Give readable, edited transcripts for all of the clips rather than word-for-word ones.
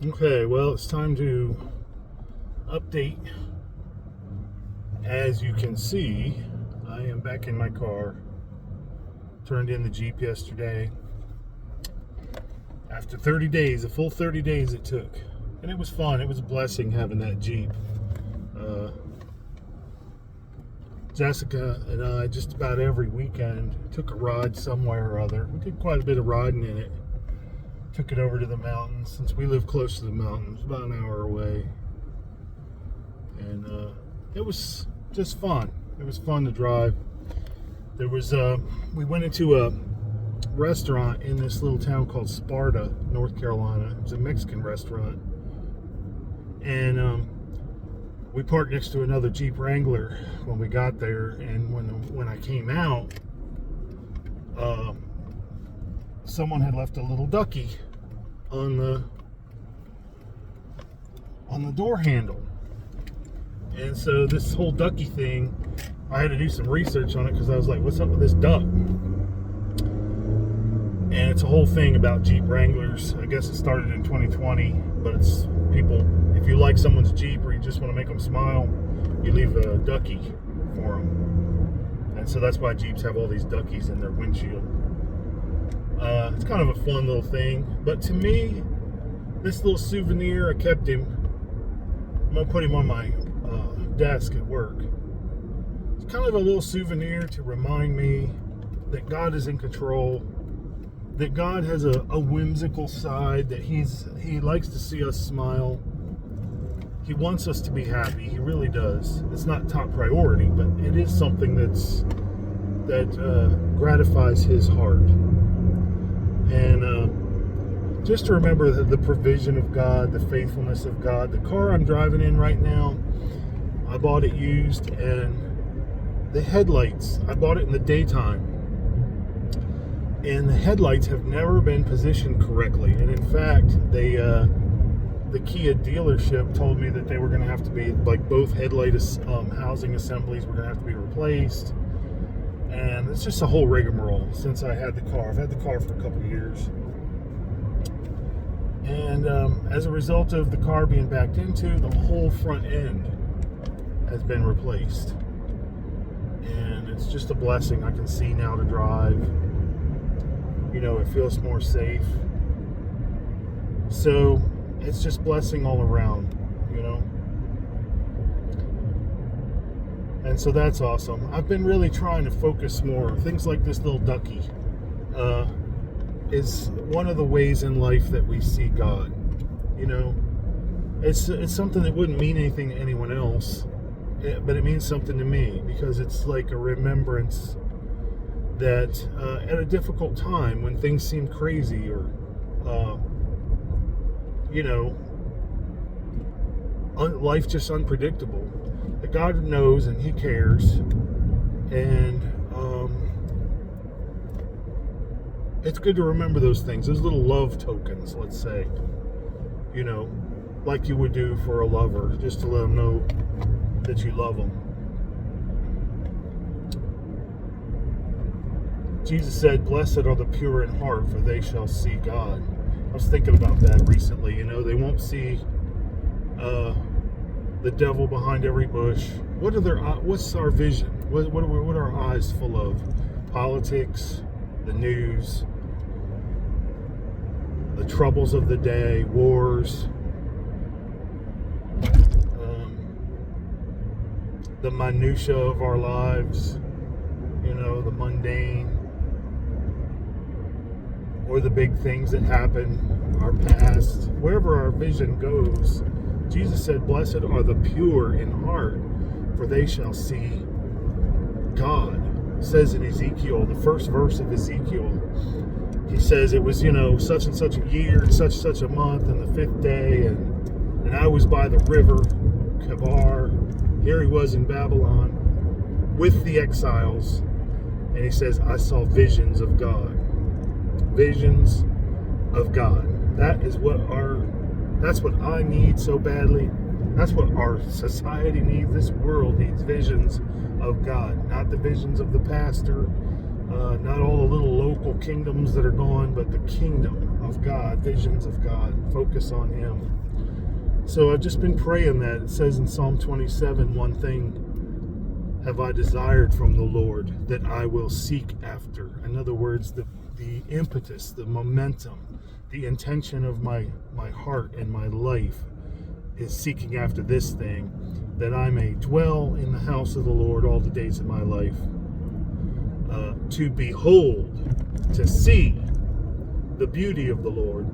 Okay, well, it's time to update. As you can see, I am back in my car. Turned in the Jeep yesterday. After 30 days, a full 30 days it took. And it was fun. It was a blessing having that Jeep. Uh, Jessica and I, just about every weekend, took a ride somewhere or other. We did quite a bit of riding in it. Took it over to the mountains, since we live close to the mountains, about an hour away. And it was just fun. It was fun to drive. There was we went into a restaurant in this little town called Sparta, North Carolina. It was a Mexican restaurant, and we parked next to another Jeep Wrangler when we got there. And when I came out, someone had left a little ducky on the door handle. And so this whole ducky thing, I had to do some research on it because I was like, what's up with this duck? And it's a whole thing about Jeep Wranglers. I guess it started in 2020, but it's people, if you like someone's Jeep or you just want to make them smile, you leave a ducky for them. And so that's why Jeeps have all these duckies in their windshield. It's kind of a fun little thing. But to me, this little souvenir, I kept him. I'm going to put him on my desk at work. It's kind of a little souvenir to remind me that God is in control, that God has a whimsical side, that he likes to see us smile. He wants us to be happy. He really does. It's not top priority, but it is something that gratifies his heart. And just to remember the provision of God, the faithfulness of God. The car I'm driving in right now, I bought it used, and the headlights, I bought it in the daytime, and the headlights have never been positioned correctly. And in fact, the Kia dealership told me that they were going to have to be, like, both headlight housing assemblies were going to have to be replaced. And it's just a whole rigmarole since I had the car. I've had the car for a couple of years. And as a result of the car being backed into, the whole front end has been replaced. And it's just a blessing. I can see now to drive. You know, it feels more safe. So it's just blessing all around, you know. And so that's awesome. I've been really trying to focus more. Things like this little ducky is one of the ways in life that we see God. You know, it's something that wouldn't mean anything to anyone else, but it means something to me because it's like a remembrance that at a difficult time when things seem crazy or, you know, life just unpredictable, that God knows and He cares, and it's good to remember those things, those little love tokens, let's say, you know, like you would do for a lover, just to let them know that you love them. Jesus said, blessed are the pure in heart, for they shall see God. I was thinking about that recently. You know, they won't see the devil behind every bush. What's our vision? What are our eyes full of? Politics, the news, the troubles of the day, wars, the minutia of our lives, you know, the mundane, or the big things that happen, our past. Wherever our vision goes, Jesus said, blessed are the pure in heart, for they shall see God. It says in Ezekiel, the first verse of Ezekiel, he says it was, you know, such and such a year, and such a month, and the 5th day, and I was by the river Kebar. Here he was in Babylon with the exiles, and he says, I saw visions of God. Visions of God. That's what I need so badly. That's what our society needs. This world needs visions of God, not the visions of the pastor, not all the little local kingdoms that are gone, but the kingdom of God, visions of God, focus on Him. So I've just been praying that. It says in Psalm 27, one thing have I desired from the Lord that I will seek after. In other words, the impetus, the momentum, the intention of my heart and my life is seeking after this thing, that I may dwell in the house of the Lord all the days of my life, to behold, to see the beauty of the Lord,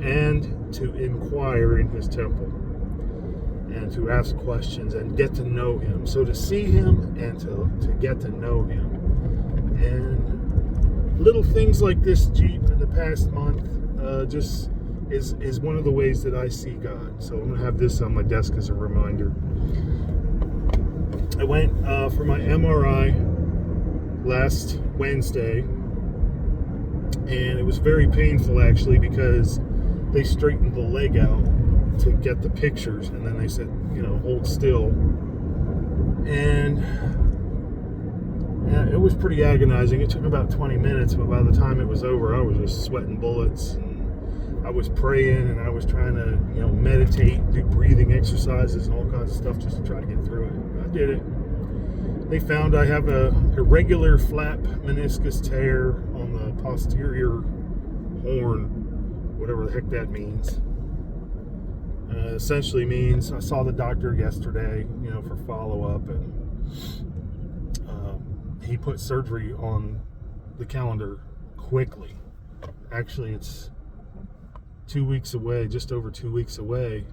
and to inquire in His temple, and to ask questions and get to know Him. So to see Him and to get to know Him. And little things like this Jeep in the past month just is one of the ways that I see God. So I'm going to have this on my desk as a reminder. I went for my MRI last Wednesday, and it was very painful actually, because they straightened the leg out to get the pictures, and then they said, hold still. And it was pretty agonizing. It took about 20 minutes, but by the time it was over, I was just sweating bullets, and I was praying, and I was trying to, meditate, do breathing exercises and all kinds of stuff just to try to get through it. I did it. They found I have a irregular flap meniscus tear on the posterior horn, whatever the heck that means. Essentially means I saw the doctor yesterday, for follow-up, and he put surgery on the calendar quickly. Actually, it's 2 weeks away, just over 2 weeks away.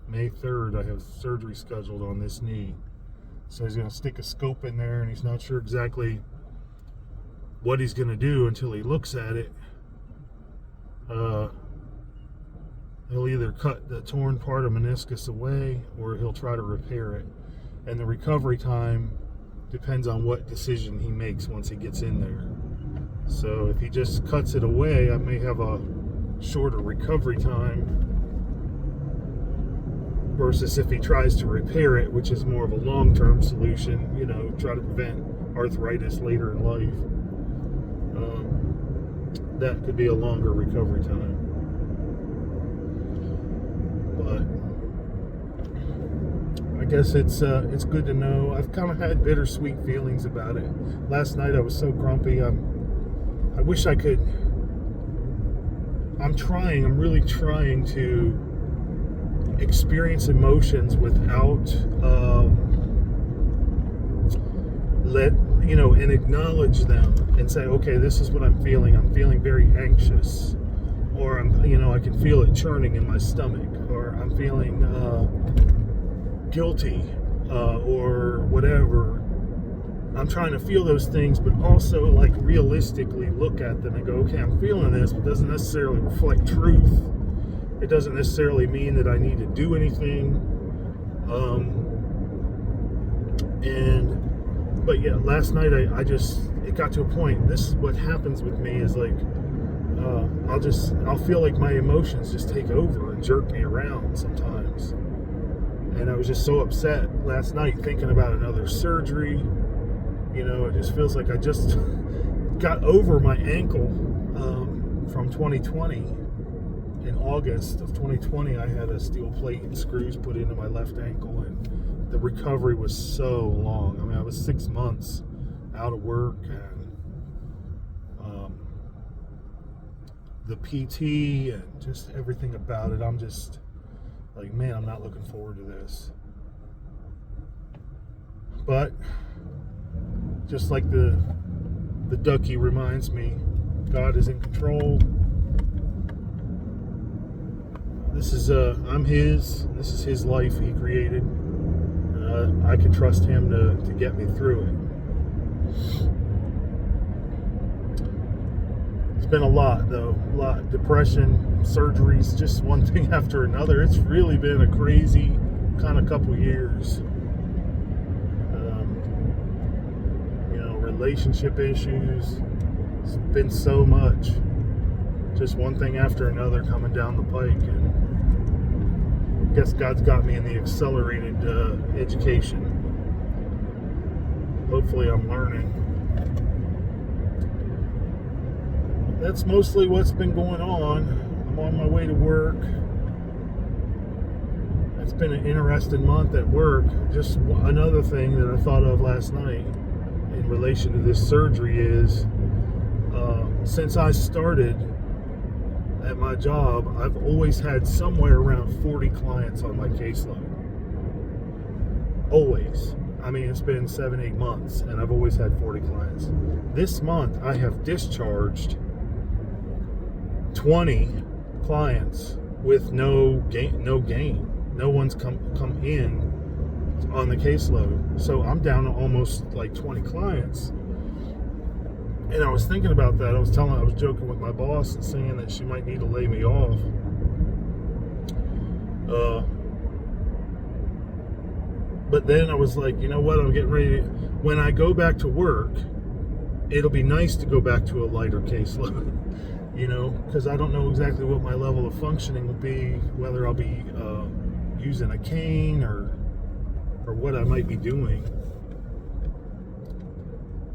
May 3rd, I have surgery scheduled on this knee. So he's going to stick a scope in there, and he's not sure exactly what he's going to do until he looks at it. He'll either cut the torn part of meniscus away, or he'll try to repair it. And the recovery time depends on what decision he makes once he gets in there. So if he just cuts it away, I may have a shorter recovery time, versus if he tries to repair it, which is more of a long-term solution, try to prevent arthritis later in life. That could be a longer recovery time. But I guess it's good to know. I've kind of had bittersweet feelings about it. Last night I was so grumpy. I wish I could. I'm really trying to experience emotions without and acknowledge them and say, okay, this is what I'm feeling. I'm feeling very anxious, or I can feel it churning in my stomach, or I'm feeling guilty, or whatever. I'm trying to feel those things, but also realistically look at them and go, okay, I'm feeling this, but it doesn't necessarily reflect truth. It doesn't necessarily mean that I need to do anything. But yeah, last night it got to a point. This is what happens with me is I'll feel like my emotions just take over and jerk me around sometimes. And I was just so upset last night thinking about another surgery. It just feels like I just got over my ankle from 2020. In August of 2020, I had a steel plate and screws put into my left ankle, and the recovery was so long. I mean, I was 6 months out of work, and the PT and just everything about it, I'm just like, man, I'm not looking forward to this. But just like the ducky reminds me, God is in control. This is I'm His. This is His life He created. I can trust Him to get me through it. It's been a lot, though. A lot. Depression, surgeries, just one thing after another. It's really been a crazy kind of couple years. Relationship issues. It's been so much. Just one thing after another coming down the pike, and I guess God's got me in the accelerated education. Hopefully I'm learning. that's mostly what's been going on. I'm on my way to work. It's been an interesting month at work. Just another thing that I thought of last night in relation to this surgery is since I started at my job, I've always had somewhere around 40 clients on my caseload. Always. I mean, it's been 7-8 months and I've always had 40 clients. This month I have discharged 20 clients with no gain. No one's come in on the caseload. So I'm down to almost like 20 clients. And I was thinking about that. I was joking with my boss and saying that she might need to lay me off. But then I was like, you know what? I'm getting ready when I go back to work, it'll be nice to go back to a lighter caseload, you know, because I don't know exactly what my level of functioning will be, whether I'll be using a cane or what I might be doing.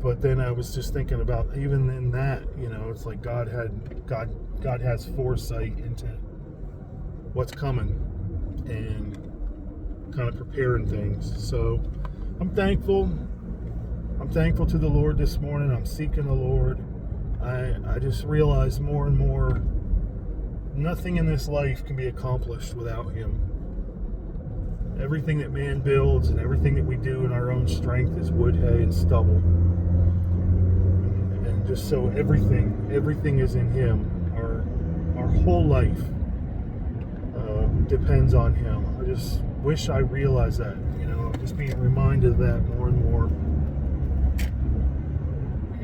But then I was just thinking about even in that, you know, it's like God has foresight into what's coming and kind of preparing things. So I'm thankful to the Lord this morning. I'm seeking the Lord. I just realized more and more nothing in this life can be accomplished without Him. Everything that man builds and everything that we do in our own strength is wood, hay, and stubble. And just so everything is in Him. Our whole life depends on Him. I just wish I realized that. You know, I'm just being reminded of that more and more.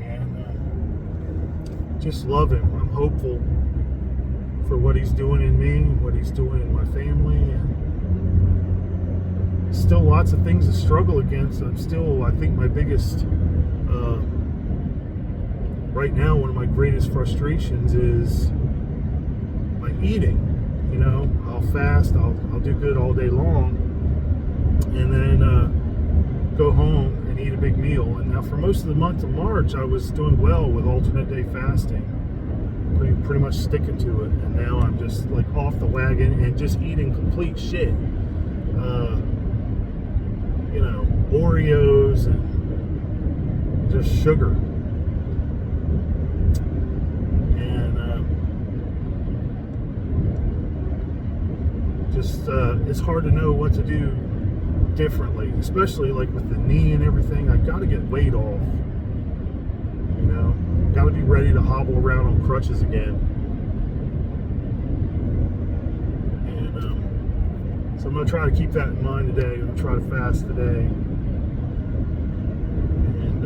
And just love Him. I'm hopeful for what He's doing in me, what He's doing in my family, and still lots of things to struggle against. I think my biggest, right now, one of my greatest frustrations is my eating. You know, I'll fast, I'll do good all day long, and then go home and eat a big meal. And now for most of the month of March, I was doing well with alternate day fasting, pretty much sticking to it. And now I'm just like off the wagon and just eating complete shit. You know, Oreos and just sugar. And it's hard to know what to do differently, especially like with the knee and everything. I got to get weight off. You know, got to be ready to hobble around on crutches again. So I'm going to try to keep that in mind today. I'm going to try to fast today. And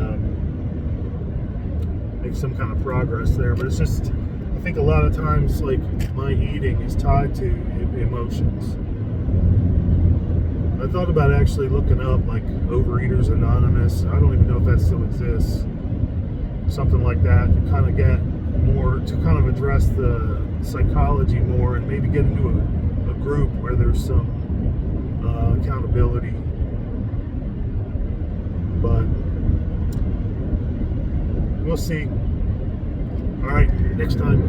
make some kind of progress there. But it's just, I think a lot of times, like, my eating is tied to emotions. I thought about actually looking up, like, Overeaters Anonymous. I don't even know if that still exists. Something like that to kind of get more, to kind of address the psychology more and maybe get into a group where there's some accountability. But we'll see. All right, next time.